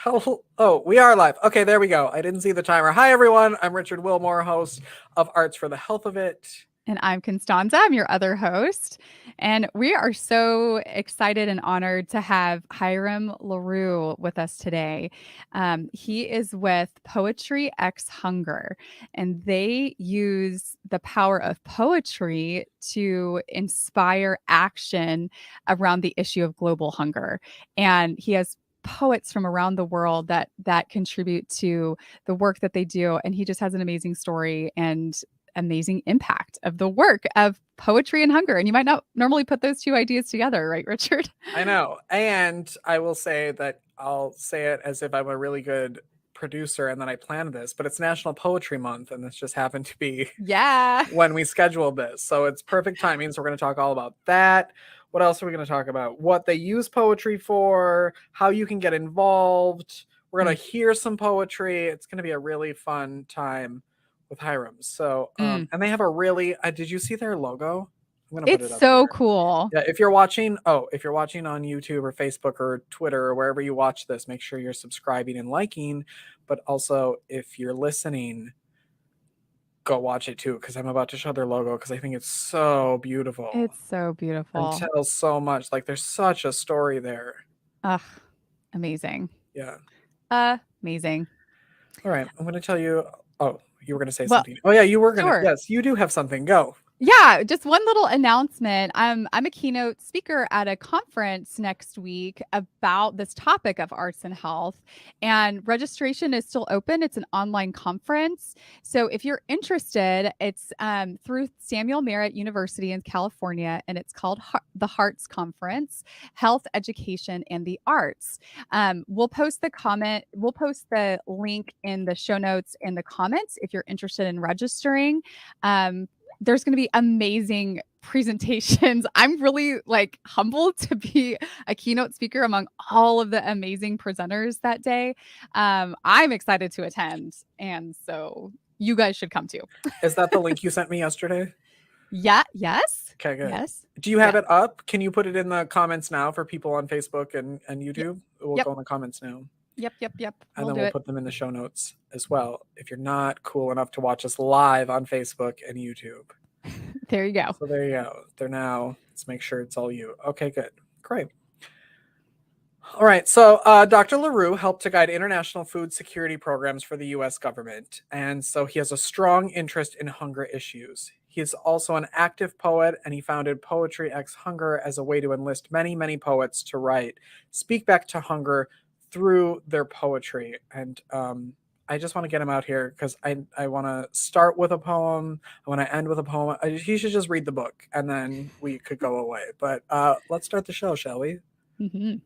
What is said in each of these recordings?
Oh, we are live. Okay, there we go. I didn't see the timer. Hi, everyone. I'm Richard Wilmore, host of Arts for the Health of It. And I'm Constanza. I'm your other host. And we are so excited and honored to have Hiram Larew with us today. He is with Poetryxhunger, and they use the power of poetry to inspire action around the issue of global hunger. And he has poets from around the world that contribute to the work that they do, and he just has an amazing story and amazing impact of the work of poetry and hunger. And you might not normally put those two ideas together, right, Richard? I know. And I will say that I'll say it as if I'm a really good producer and then I planned this, but it's National Poetry Month, and this just happened to be when we scheduled this. So it's perfect timing. So we're going to talk all about that. What else are we going to talk about? What they use poetry for, how you can get involved. We're going to hear some poetry. It's going to be a really fun time with Hiram. So, and they have a really, did you see their logo? I'm gonna put it up so here. Cool. Yeah. If you're watching on YouTube or Facebook or Twitter or wherever you watch this, make sure you're subscribing and liking, but also if you're listening, go watch it too. Cause I'm about to show their logo. Cause I think it's so beautiful. It's so beautiful. And tells so much. Like there's such a story there. Ugh. Amazing. Yeah. Amazing. All right. I'm going to tell you, you were going to say something. Oh yeah, you were going to. Sure. Yes, you do have something. Go. Yeah, just one little announcement. I'm a keynote speaker at a conference next week about this topic of arts and health, and registration is still open. It's an online conference. So if you're interested, it's through Samuel Merritt University in California, and it's called the Hearts Conference, Health, Education, and the Arts. We'll post the link in the show notes in the comments if you're interested in registering. There's going to be amazing presentations. I'm really humbled to be a keynote speaker among all of the amazing presenters that day. I'm excited to attend. And so you guys should come too. Is that the link you sent me yesterday? Yeah. Yes. Okay, good. Yes. Do you have it up? Can you put it in the comments now for people on Facebook and YouTube? We'll go in the comments now. Yep. And then we'll put them in the show notes as well if you're not cool enough to watch us live on Facebook and YouTube. There you go. So there you go. They're now. Let's make sure it's all you. Okay, good. Great. All right. So Dr. Larew helped to guide international food security programs for the U.S. government. And so he has a strong interest in hunger issues. He is also an active poet, and he founded Poetryxhunger as a way to enlist many, many poets to write, speak back to hunger through their poetry. And I just want to get him out here because I want to start with a poem. I want to end with a poem. He should just read the book and then we could go away. But let's start the show, shall we? Mm-hmm.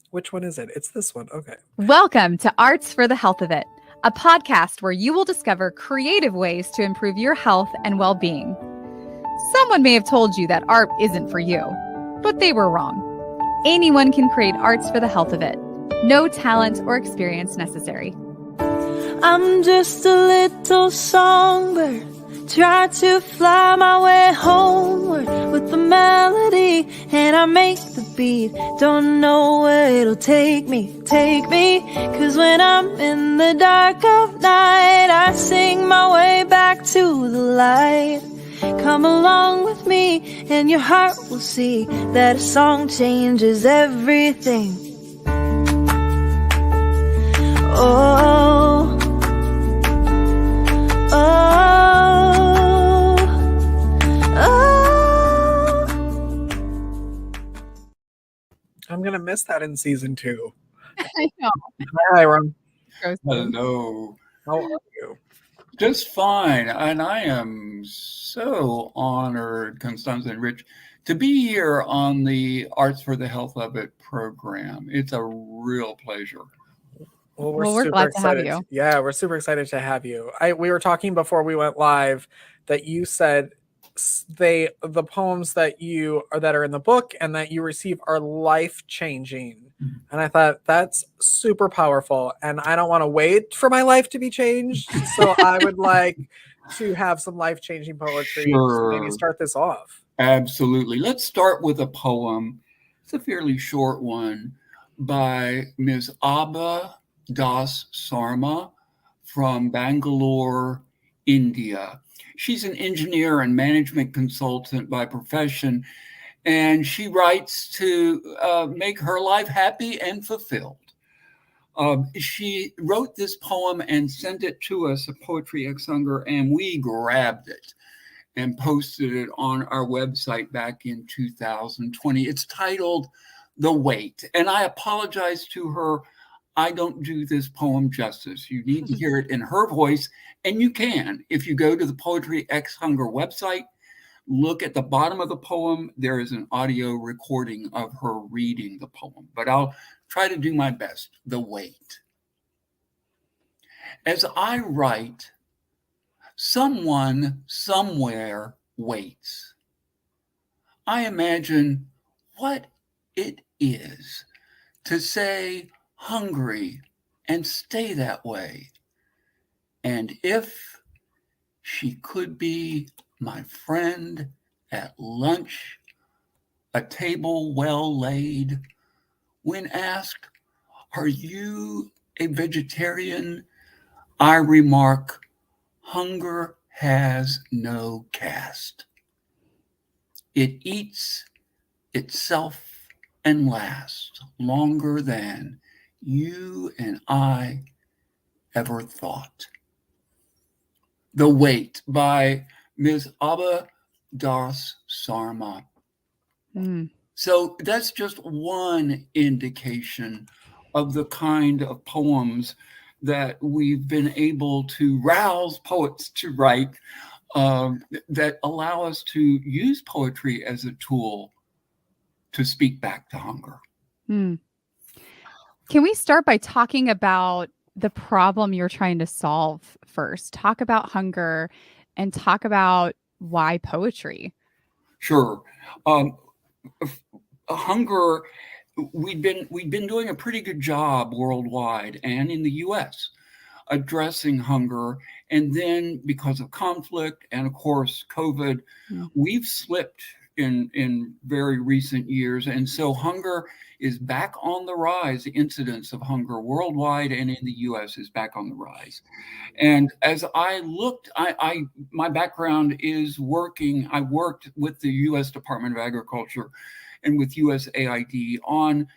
Which one is it? It's this one. Okay. Welcome to Arts for the Health of It, a podcast where you will discover creative ways to improve your health and well-being. Someone may have told you that art isn't for you, but they were wrong. Anyone can create arts for the health of it. No talent or experience necessary. I'm just a little songbird, try to fly my way homeward with the melody, and I make the beat. Don't know where it'll take me, cause when I'm in the dark of night, I sing my way back to the light. Come along with me and your heart will see that a song changes everything. Oh, oh, oh. I'm going to miss that in season 2. I know. Hi, Hiram. Hello. How are you? Just fine. And I am so honored, Constanza and Rich, to be here on the Arts for the Health of It program. It's a real pleasure. Well, we're glad excited. To have you. Yeah, we're super excited to have you. We were talking before we went live that you said the poems that are in the book and that you receive are life-changing. And I thought that's super powerful. And I don't want to wait for my life to be changed. So I would like to have some life-changing poetry. Sure. So maybe start this off. Absolutely. Let's start with a poem. It's a fairly short one by Ms. Abha Das Sarma from Bangalore, India. She's an engineer and management consultant by profession, and she writes to make her life happy and fulfilled. She wrote this poem and sent it to us at Poetryxhunger, and we grabbed it and posted it on our website back in 2020. It's titled The Wait, and I apologize to her. I don't do this poem justice. You need to hear it in her voice, and you can. If you go to the Poetryxhunger website, look at the bottom of the poem. There is an audio recording of her reading the poem, but I'll try to do my best. The Wait. As I write, someone somewhere waits. I imagine what it is to say hungry and stay that way. And if she could be my friend at lunch, a table well laid, when asked, "Are you a vegetarian?" I remark, "Hunger has no caste. It eats itself and lasts longer than you and I ever thought." The Wait by Ms. Abha Das Sarma. So that's just one indication of the kind of poems that we've been able to rouse poets to write, that allow us to use poetry as a tool to speak back to hunger. Can we start by talking about the problem you're trying to solve first? Talk about hunger and talk about why poetry. Sure. Hunger, we've been doing a pretty good job worldwide and in the US addressing hunger. And then because of conflict and of course COVID, we've slipped in very recent years. And so hunger is back on the rise. The incidence of hunger worldwide and in the US is back on the rise. And as I looked, my background is I worked with the US Department of Agriculture and with USAID on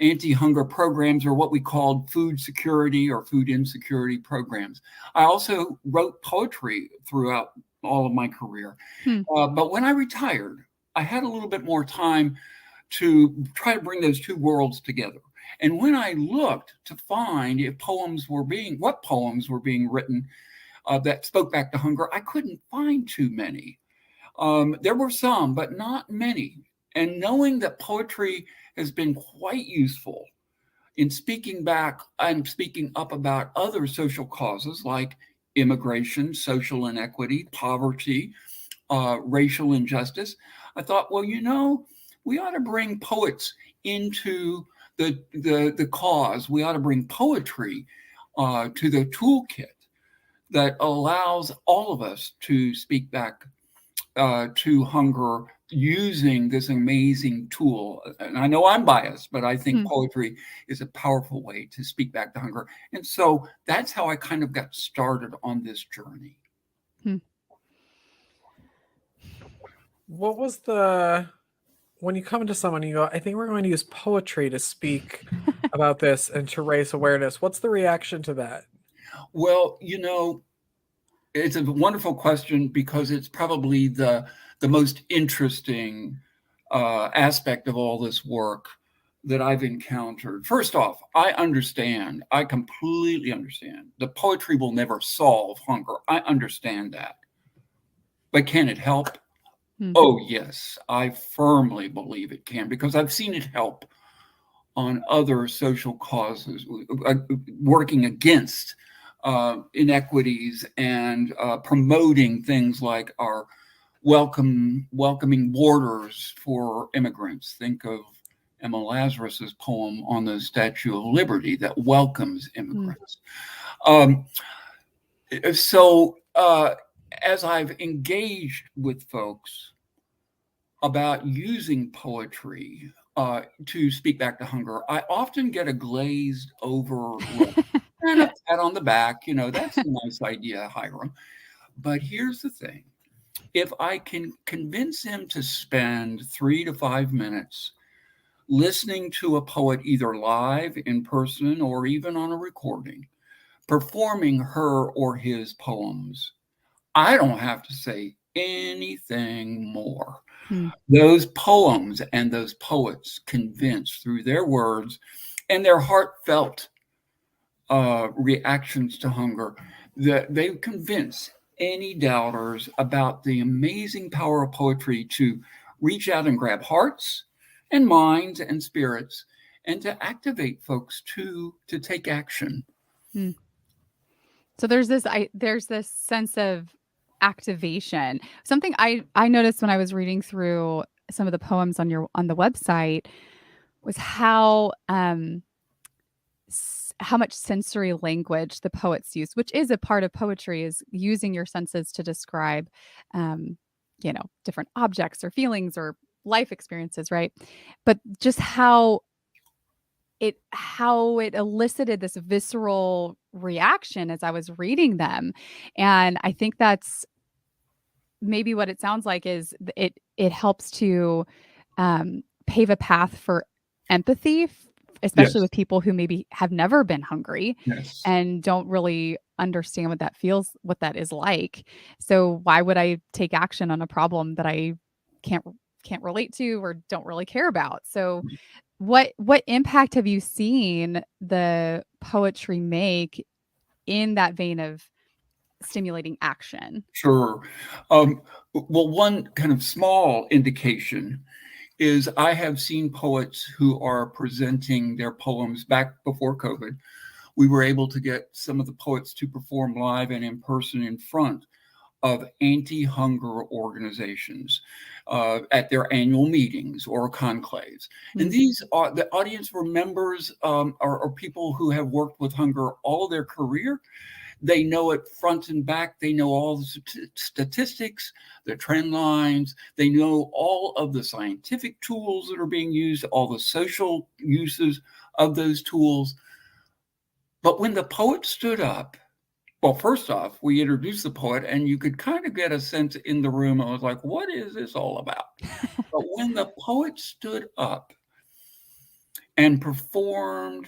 anti-hunger programs, or what we called food security or food insecurity programs. I also wrote poetry throughout all of my career. But when I retired, I had a little bit more time to try to bring those two worlds together. And when I looked to find what poems were being written that spoke back to hunger, I couldn't find too many. There were some, but not many. And knowing that poetry has been quite useful in speaking back and speaking up about other social causes like immigration, social inequity, poverty, racial injustice, I thought, well, we ought to bring poets into the cause. We ought to bring poetry to the toolkit that allows all of us to speak back to hunger using this amazing tool. And I know I'm biased, but I think poetry is a powerful way to speak back to hunger. And so that's how I kind of got started on this journey. What was when you come into someone, you go, I think we're going to use poetry to speak about this and to raise awareness. What's the reaction to that? Well, it's a wonderful question because it's probably the most interesting aspect of all this work that I've encountered. First off, I completely understand that poetry will never solve hunger. I understand that. But can it help? Oh, yes, I firmly believe it can, because I've seen it help on other social causes, working against inequities and promoting things like our welcoming borders for immigrants. Think of Emma Lazarus's poem on the Statue of Liberty that welcomes immigrants. So as I've engaged with folks about using poetry, to speak back to hunger, I often get a glazed over look and a pat on the back. That's a nice idea, Hiram. But here's the thing. If I can convince him to spend 3 to 5 minutes listening to a poet either live in person or even on a recording, performing her or his poems, I don't have to say anything more. Those poems and those poets convince through their words and their heartfelt reactions to hunger that they convince any doubters about the amazing power of poetry to reach out and grab hearts and minds and spirits and to activate folks to take action. So there's this sense of activation. Something I noticed when I was reading through some of the poems on the website was how much sensory language the poets use, which is a part of poetry, is using your senses to describe, different objects or feelings or life experiences, right? But just how it elicited this visceral reaction as I was reading them. And I think that's maybe what it sounds like is it helps to pave a path for empathy, especially with people who maybe have never been hungry and don't really understand what that is like. So why would I take action on a problem that I can't relate to or don't really care about? So what impact have you seen the poetry make in that vein of stimulating action? Sure. Well, one kind of small indication is I have seen poets who are presenting their poems back before COVID. We were able to get some of the poets to perform live and in person in front of anti-hunger organizations at their annual meetings or conclaves. And these are the audience were members or people who have worked with hunger all their career. They know it front and back. They know all the statistics, the trend lines. They know all of the scientific tools that are being used, all the social uses of those tools. But when the poet stood up, well, first off, we introduced the poet and you could kind of get a sense in the room. I was like, what is this all about? But when the poet stood up and performed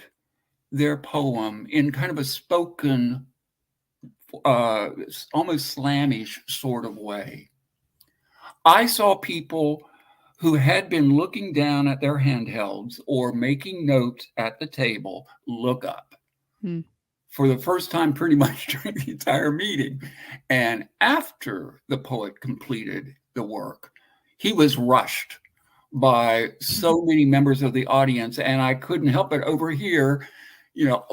their poem in kind of a spoken, almost slammish sort of way, I saw people who had been looking down at their handhelds or making notes at the table look up. For the first time pretty much during the entire meeting. And after the poet completed the work, he was rushed by so many members of the audience, and I couldn't help it over here.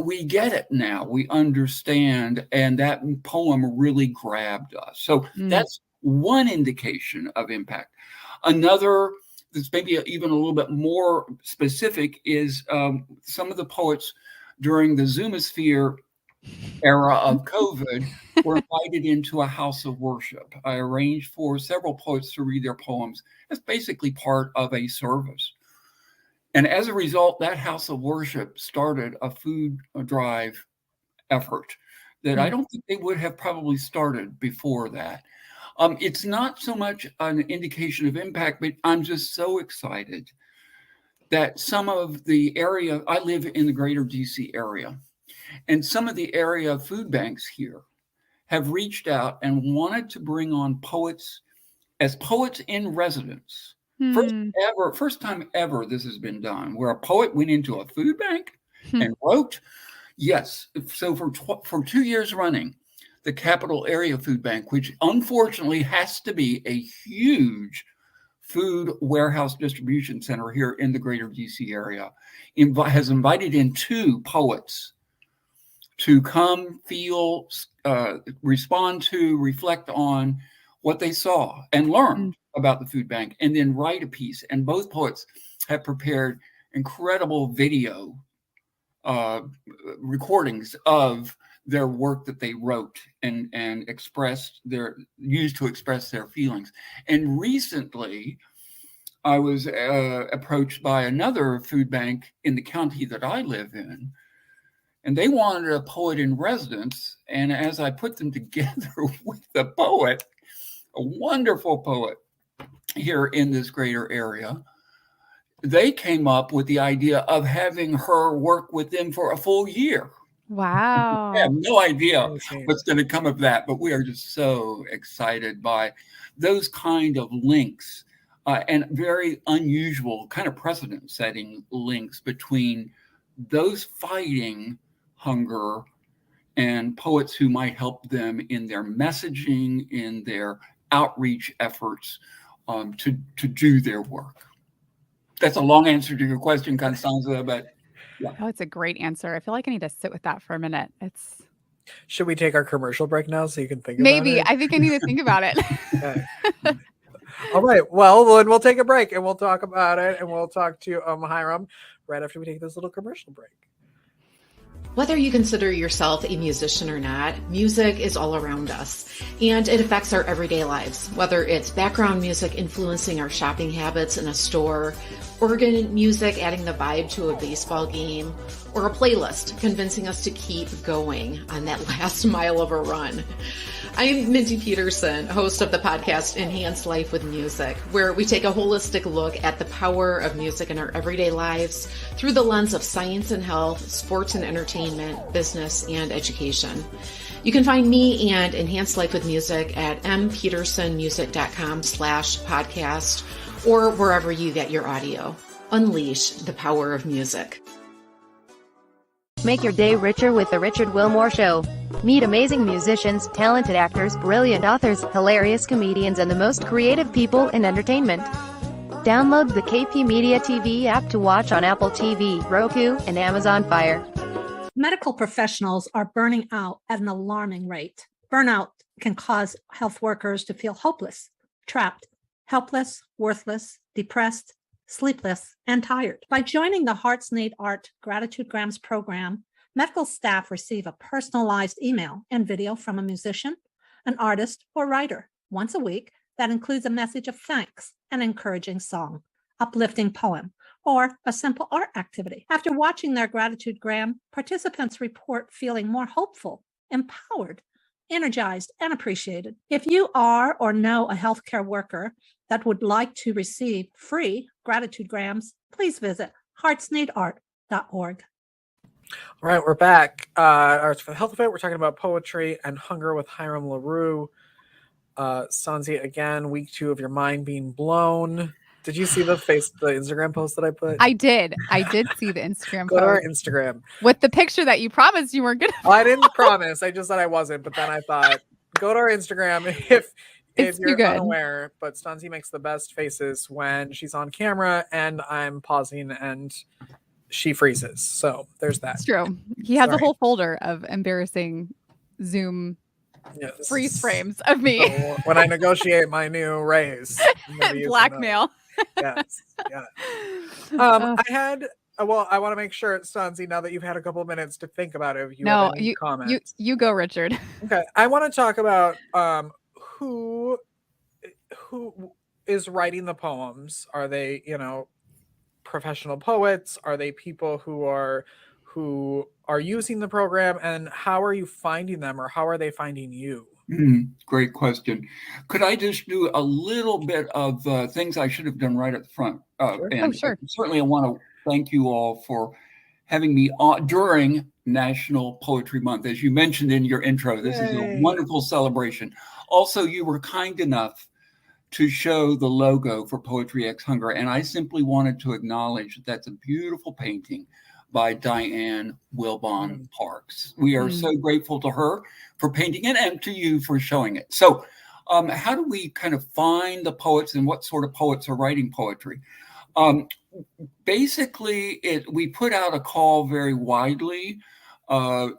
We get it now. We understand. And that poem really grabbed us. So that's one indication of impact. Another that's maybe even a little bit more specific is some of the poets during the Zoomosphere era of COVID were invited into a house of worship. I arranged for several poets to read their poems as basically part of a service. And as a result, that house of worship started a food drive effort that I don't think they would have probably started before that. It's not so much an indication of impact, but I'm just so excited that some of the area, I live in the greater DC area, and some of the area food banks here have reached out and wanted to bring on poets as poets in residence. First time ever this has been done, where a poet went into a food bank and wrote. Yes. So for 2 years running, the Capital Area Food Bank, which unfortunately has to be a huge food warehouse distribution center here in the greater DC area, has invited in 2 poets to come, feel, respond to, reflect on what they saw and learned about the food bank, and then write a piece. And both poets have prepared incredible video recordings of their work that they wrote and used to express their feelings. And recently, I was approached by another food bank in the county that I live in, and they wanted a poet in residence. And as I put them together with the poet, a wonderful poet here in this greater area, they came up with the idea of having her work with them for a full year. Wow. I have no idea Amazing. what's going to come of that, but we are just so excited by those kind of links and very unusual kind of precedent-setting links between those fighting hunger and poets who might help them in their messaging, in their outreach efforts to do their work. That's a long answer to your question, Constanza, but yeah. Oh, it's a great answer. I feel like I need to sit with that for a minute. Should we take our commercial break now so you can think Maybe. about it? I think I need to think about it. Okay. All right. Well, then we'll take a break and we'll talk about it, and we'll talk to Hiram right after we take this little commercial break. Whether you consider yourself a musician or not, music is all around us, and it affects our everyday lives. Whether it's background music influencing our shopping habits in a store, organ music adding the vibe to a baseball game, or a playlist convincing us to keep going on that last mile of a run. I'm Mindy Peterson, host of the podcast Enhance Life with Music, where we take a holistic look at the power of music in our everyday lives through the lens of science and health, sports and entertainment, business, and education. You can find me and Enhance Life with Music at mpetersonmusic.com/podcast or wherever you get your audio. Unleash the power of music. Make your day richer with The Richard Wilmore Show. Meet amazing musicians, talented actors, brilliant authors, hilarious comedians, and the most creative people in entertainment. Download the KP Media TV app to watch on Apple TV, Roku, and Amazon Fire. Medical professionals are burning out at an alarming rate. Burnout can cause health workers to feel hopeless, trapped, helpless, worthless, depressed, sleepless, and tired. By joining the Hearts Need Art Gratitude Grams program, medical staff receive a personalized email and video from a musician, an artist, or writer once a week that includes a message of thanks, an encouraging song, uplifting poem, or a simple art activity. After watching their gratitude gram, participants report feeling more hopeful, empowered, energized, and appreciated. If you are or know a healthcare worker that would like to receive free gratitude grams, please visit heartsneedart.org. All right, we're back. Arts for the Health of It. We're talking about poetry and hunger with Hiram Larew. Sanzi, again, week 2 of your mind being blown. Did you see the Instagram post that I put? I did see the Instagram Go to our post Instagram. with the picture that you promised you weren't going to. I didn't promise. I just said I wasn't. But then I thought, go to our Instagram if It's too you're good. unaware. But Stanzi makes the best faces when she's on camera and I'm pausing and she freezes. So there's that. It's true. He has a Sorry. whole folder of embarrassing Zoom Yes. freeze frames of me. So when I negotiate my new raise, I'm gonna use Blackmail. those. Yes. Yeah. I had. Well, I want to make sure, Stanzi, now that you've had a couple of minutes to think about it, if you have any comments. You go, Richard. Okay, I want to talk about who is writing the poems. Are they, professional poets? Are they people who are using the program, and how are you finding them, or how are they finding you? Great question. Could I just do a little bit of things I should have done right at the front? Sure. And Sure. certainly I want to thank you all for having me on during National Poetry Month. As you mentioned in your intro, this is a Yay. wonderful celebration. Also, you were kind enough to show the logo for Poetryxhunger, and I simply wanted to acknowledge that's a beautiful painting by Diane Wilbon Parks. We are so grateful to her for painting it and to you for showing it. So how do we kind of find the poets and what sort of poets are writing poetry? Basically, we put out a call very widely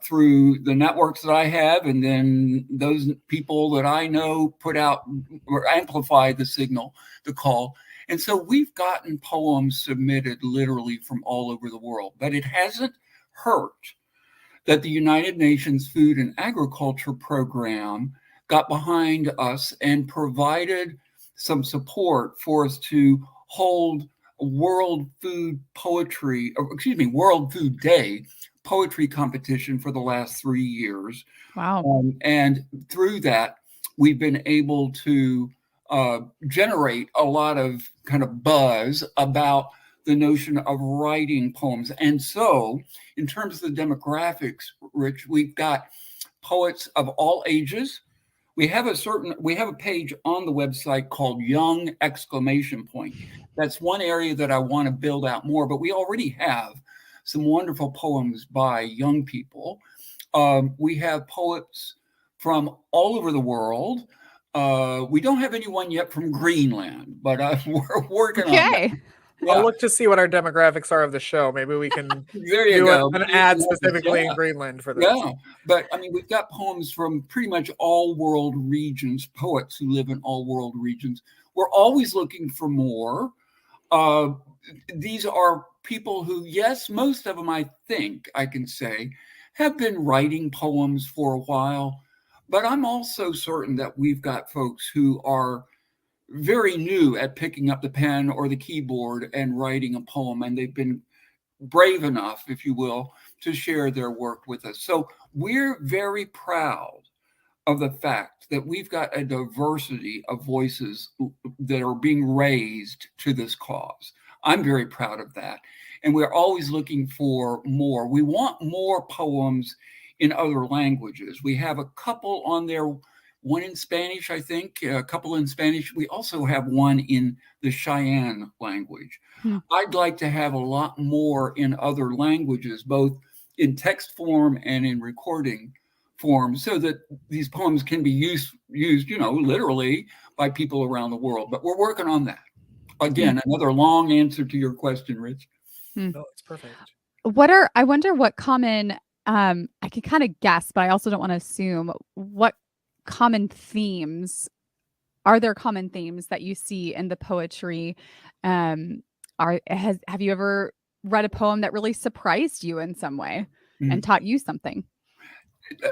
through the networks that I have, and then those people that I know put out or amplify the signal, the call. And so we've gotten poems submitted literally from all over the world, but it hasn't hurt that the United Nations Food and Agriculture Program got behind us and provided some support for us to hold World Food Day poetry competition for the last 3 years. Wow. And through that, we've been able to generate a lot of kind of buzz about the notion of writing poems. And so, in terms of the demographics, Rich, we've got poets of all ages. We have a page on the website called Young exclamation point. That's one area that I want to build out more, but we already have some wonderful poems by young people. We have poets from all over the world. We don't have anyone yet from Greenland, but we're working on that. Okay. I'll look to see what our demographics are of the show. Maybe we can There you do go. an ad Yeah. specifically in Greenland for this. Yeah, but I mean, we've got poems from pretty much all world regions, poets who live in all world regions. We're always looking for more. These are people who, yes, most of them, I think I can say, have been writing poems for a while. But I'm also certain that we've got folks who are very new at picking up the pen or the keyboard and writing a poem, and they've been brave enough, if you will, to share their work with us. So we're very proud of the fact that we've got a diversity of voices that are being raised to this cause. I'm very proud of that. And we're always looking for more. We want more poems in other languages. We have a couple on there, one in Spanish, I think, a couple in Spanish. We also have one in the Cheyenne language. I'd like to have a lot more in other languages, both in text form and in recording form, so that these poems can be used, literally by people around the world. But we're working on that. Again, another long answer to your question, Rich. No, it's perfect. I wonder what common, I can kind of guess, but I also don't want to assume what common themes are there common themes that you see in the poetry? Have you ever read a poem that really surprised you in some way and taught you something?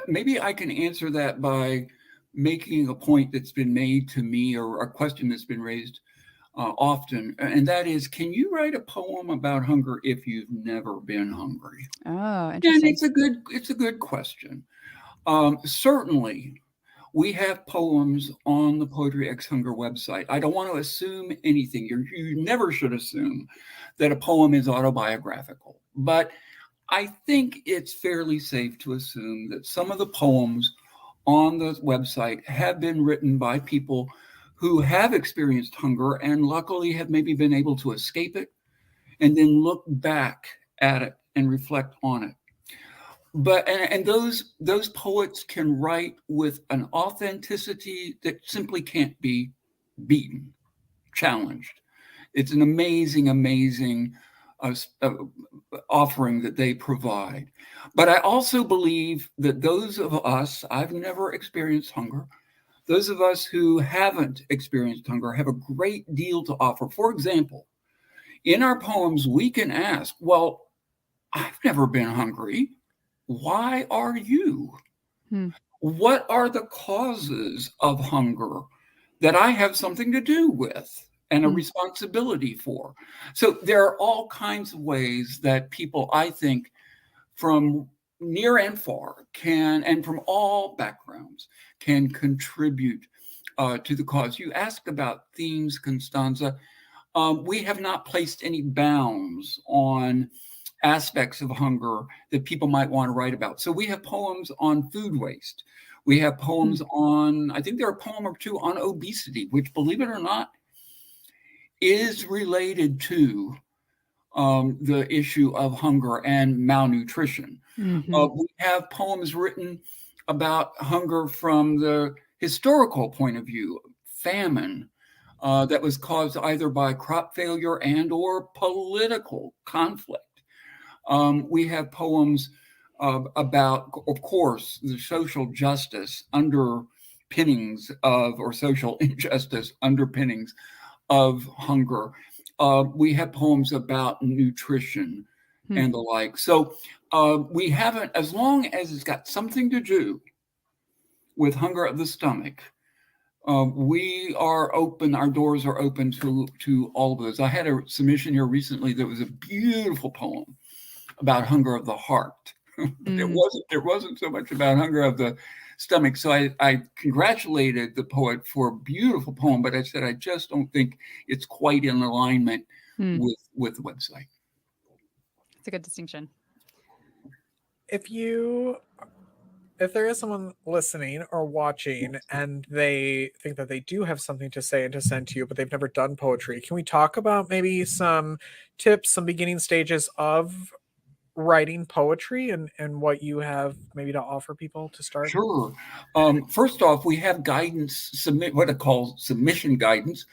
Maybe I can answer that by making a point that's been made to me, or a question that's been raised often, and that is, can you write a poem about hunger if you've never been hungry? Oh, interesting. And it's a good question. Certainly, we have poems on the Poetryxhunger website. I don't want to assume anything. You never should assume that a poem is autobiographical, but I think it's fairly safe to assume that some of the poems on the website have been written by people who have experienced hunger and luckily have maybe been able to escape it and then look back at it and reflect on it. But and those poets can write with an authenticity that simply can't be beaten, challenged. It's an amazing offering that they provide. But I also believe that those of us, I've never experienced hunger, those of us who haven't experienced hunger have a great deal to offer. For example, in our poems, we can ask, well, I've never been hungry. Why are you? What are the causes of hunger that I have something to do with and a responsibility for? So there are all kinds of ways that people, I think, from near and far and from all backgrounds, can contribute to the cause. You asked about themes, Constanza. We have not placed any bounds on aspects of hunger that people might want to write about. So we have poems on food waste. We have poems on, I think there are a poem or two on obesity, which, believe it or not, is related to the issue of hunger and malnutrition. We have poems written about hunger from the historical point of view, famine that was caused either by crop failure and or political conflict. We have poems about, of course, the social justice underpinnings of, or social injustice underpinnings of hunger. We have poems about nutrition and the like. So we haven't, as long as it's got something to do with hunger of the stomach, We are open. Our doors are open to all of those. I had a submission here recently that was a beautiful poem about hunger of the heart. It wasn't so much about hunger of the stomach. So I congratulated the poet for a beautiful poem, but I said I just don't think it's quite in alignment with the website. It's a good distinction. If there is someone listening or watching and they think that they do have something to say and to send to you, but they've never done poetry, can we talk about maybe some tips, some beginning stages of writing poetry and what you have maybe to offer people to start? Sure. First off, we have guidance, what I call submission guidance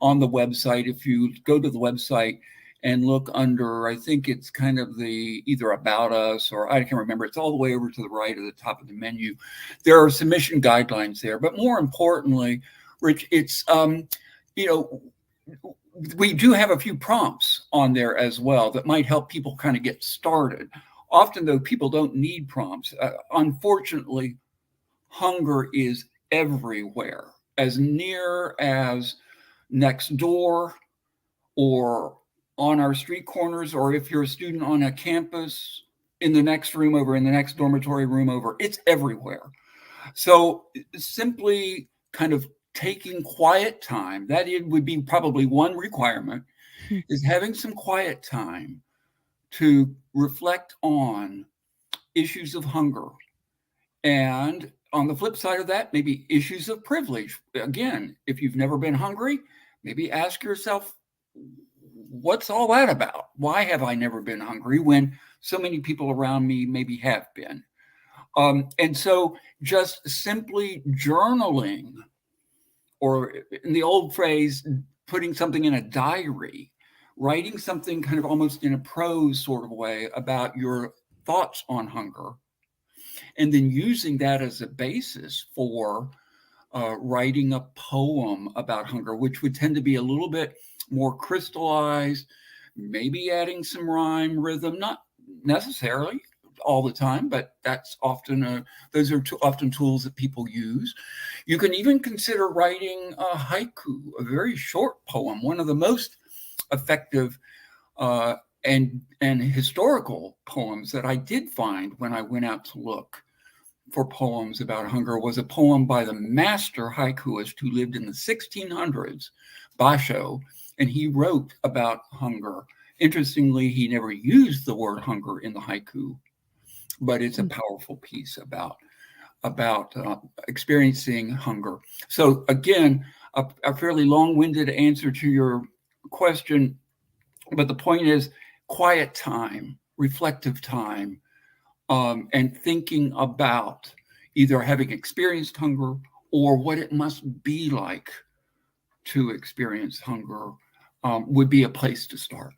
on the website. If you go to the website and look under, I think it's kind of the either about us or I can't remember. It's all the way over to the right at the top of the menu. There are submission guidelines there, but more importantly, Rich, it's, we do have a few prompts on there as well that might help people kind of get started. Often, though, people don't need prompts. Unfortunately, hunger is everywhere, as near as next door or on our street corners, or if you're a student on a campus, in the next room over, in the next dormitory room over, it's everywhere. So simply kind of taking quiet time, that it would be probably one requirement, is having some quiet time to reflect on issues of hunger. And on the flip side of that, maybe issues of privilege. Again, if you've never been hungry, maybe ask yourself, what's all that about? Why have I never been hungry when so many people around me maybe have been? And so just simply journaling, or in the old phrase, putting something in a diary, writing something kind of almost in a prose sort of way about your thoughts on hunger, and then using that as a basis for writing a poem about hunger, which would tend to be a little bit more crystallized, maybe adding some rhyme, rhythm, not necessarily all the time, but that's often those are often tools that people use. You can even consider writing a haiku, a very short poem, one of the most effective and historical poems that I did find when I went out to look for poems about hunger was a poem by the master haikuist who lived in the 1600s, Basho, and he wrote about hunger. Interestingly, he never used the word hunger in the haiku, but it's a powerful piece about experiencing hunger. So again, a fairly long-winded answer to your question, but the point is quiet time, reflective time, and thinking about either having experienced hunger or what it must be like to experience hunger would be a place to start.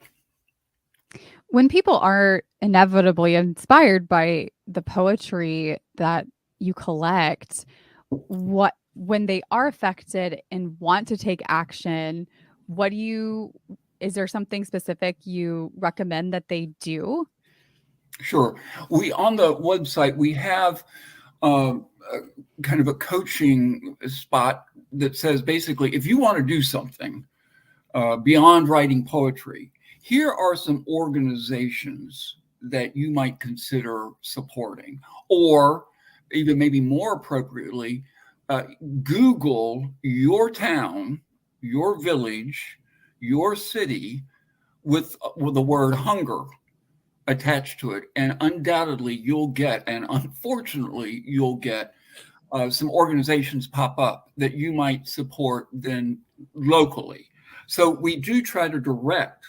When people are inevitably inspired by the poetry that you collect, when they are affected and want to take action, is there something specific you recommend that they do? Sure. On the website, we have kind of a coaching spot that says basically, if you want to do something beyond writing poetry, here are some organizations that you might consider supporting, or even maybe more appropriately, Google your town, your village, your city with the word hunger attached to it, and undoubtedly you'll get, and unfortunately you'll get some organizations pop up that you might support then locally. So we do try to direct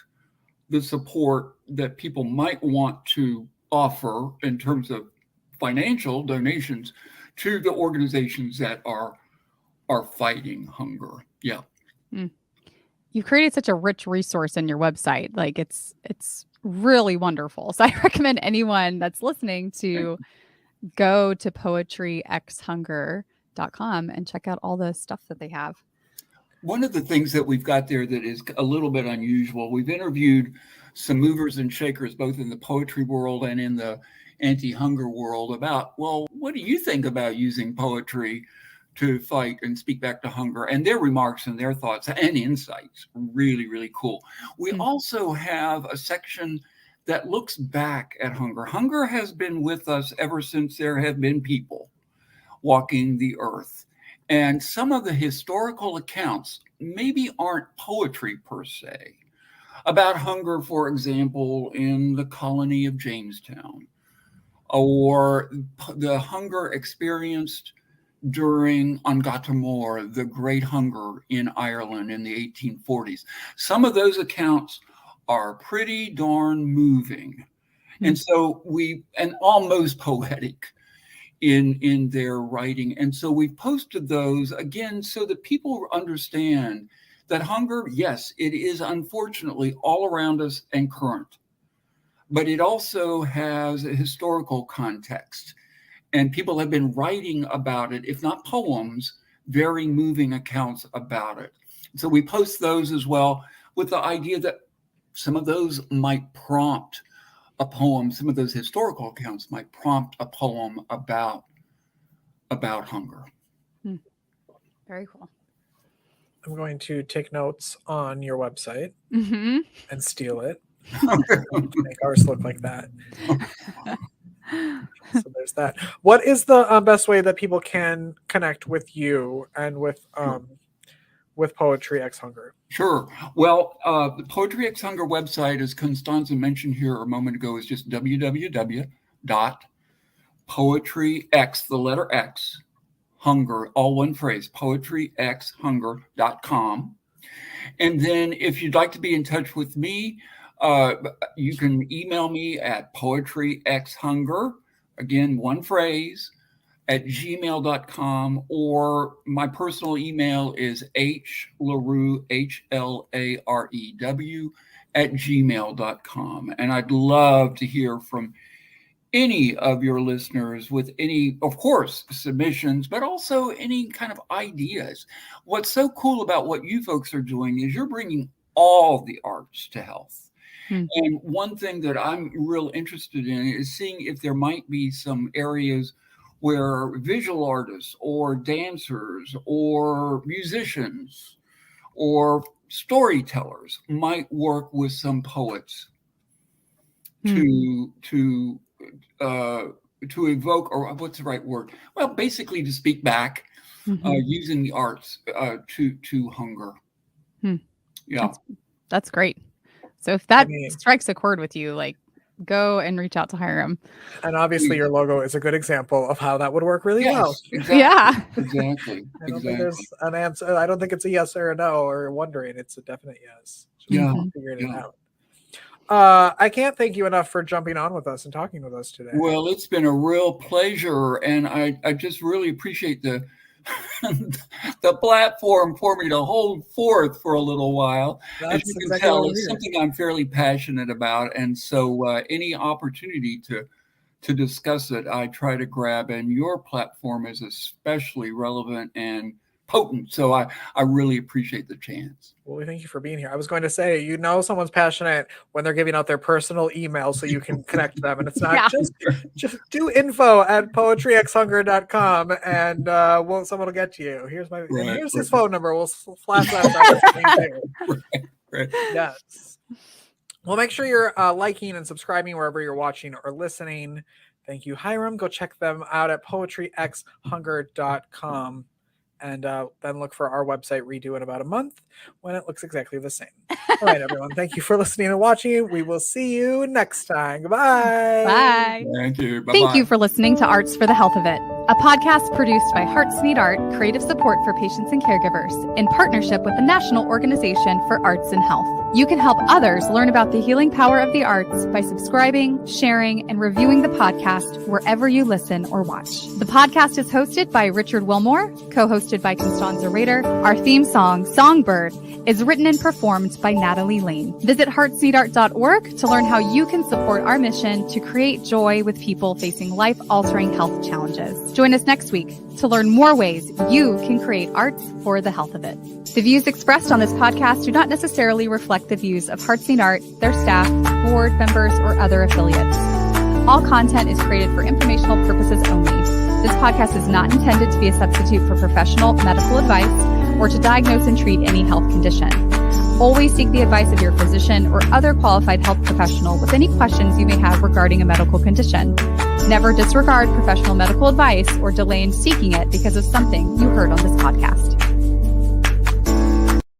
the support that people might want to offer in terms of financial donations to the organizations that are fighting hunger. Yeah. You've created such a rich resource in your website. Like it's really wonderful. So I recommend anyone that's listening to go to poetryxhunger.com and check out all the stuff that they have. One of the things that we've got there that is a little bit unusual, we've interviewed some movers and shakers, both in the poetry world and in the anti-hunger world, about, well, what do you think about using poetry to fight and speak back to hunger, and their remarks and their thoughts and insights. Really, really cool. We also have a section that looks back at hunger. Hunger has been with us ever since there have been people walking the earth. And some of the historical accounts maybe aren't poetry per se. About hunger, for example, in the colony of Jamestown, or the hunger experienced during An Gata Mór, the Great Hunger in Ireland in the 1840s. Some of those accounts are pretty darn moving. And so and almost poetic in their writing. And so we've posted those again so that people understand that hunger, yes, it is unfortunately all around us and current, but it also has a historical context. And people have been writing about it, if not poems, very moving accounts about it. So we post those as well, with the idea that some of those might prompt a poem. Some of those historical accounts might prompt a poem about hunger. Very cool. I'm going to take notes on your website and steal it. Make ours look like that. So there's that. What is the best way that people can connect with you and with Poetryxhunger? Sure. Well, the Poetryxhunger website, as Constanza mentioned here a moment ago, is just www.poetryx, the letter X, hunger, all one phrase, poetryxhunger.com. And then if you'd like to be in touch with me, you can email me at poetryxhunger, again, one phrase, at gmail.com, or my personal email is hlarew, HLAREW, at gmail.com. And I'd love to hear from any of your listeners with any, of course, submissions, but also any kind of ideas. What's so cool about what you folks are doing is you're bringing all the arts to health. And one thing that I'm real interested in is seeing if there might be some areas where visual artists or dancers or musicians or storytellers might work with some poets to evoke, or what's the right word? Well, basically to speak back using the arts to hunger. Yeah, that's great. So if that strikes a chord with you, like, go and reach out to Hiram. And obviously your logo is a good example of how that would work really well. Exactly. Yeah. Exactly. I don't think there's an answer. I don't think it's a yes or a no or wondering. It's a definite yes. Figuring it out. I can't thank you enough for jumping on with us and talking with us today. Well, it's been a real pleasure. And I just really appreciate the platform for me to hold forth for a little while. As you can tell, it's something I'm fairly passionate about, and so any opportunity to discuss it, I try to grab, and your platform is especially relevant and potent. So I really appreciate the chance. Well, we thank you for being here. I was going to say, someone's passionate when they're giving out their personal email so you can connect them. And it's not just do info@poetryxhunger.com and someone will get to you. Here's his phone number. We'll flash that. Right. Yes. Well, make sure you're liking and subscribing wherever you're watching or listening. Thank you, Hiram. Go check them out at poetryxhunger.com. And then look for our website redo in about a month when it looks exactly the same. All right, everyone. Thank you for listening and watching. We will see you next time. Goodbye. Bye. Thank you. Bye-bye. Thank you for listening to Arts for the Health of It, a podcast produced by Hearts Need Art, creative support for patients and caregivers, in partnership with the National Organization for Arts and Health. You can help others learn about the healing power of the arts by subscribing, sharing, and reviewing the podcast wherever you listen or watch. The podcast is hosted by Richard Wilmore, co-hosted by Constanza Rader. Our theme song, Songbird, is written and performed by Natalie Lane. Visit heartsneedart.org to learn how you can support our mission to create joy with people facing life-altering health challenges. Join us next week to learn more ways you can create arts for the health of it. The views expressed on this podcast do not necessarily reflect the views of Hearts Need Art, their staff, board members, or other affiliates. All content is created for informational purposes only. This podcast is not intended to be a substitute for professional medical advice or to diagnose and treat any health condition. Always seek the advice of your physician or other qualified health professional with any questions you may have regarding a medical condition. Never disregard professional medical advice or delay in seeking it because of something you heard on this podcast.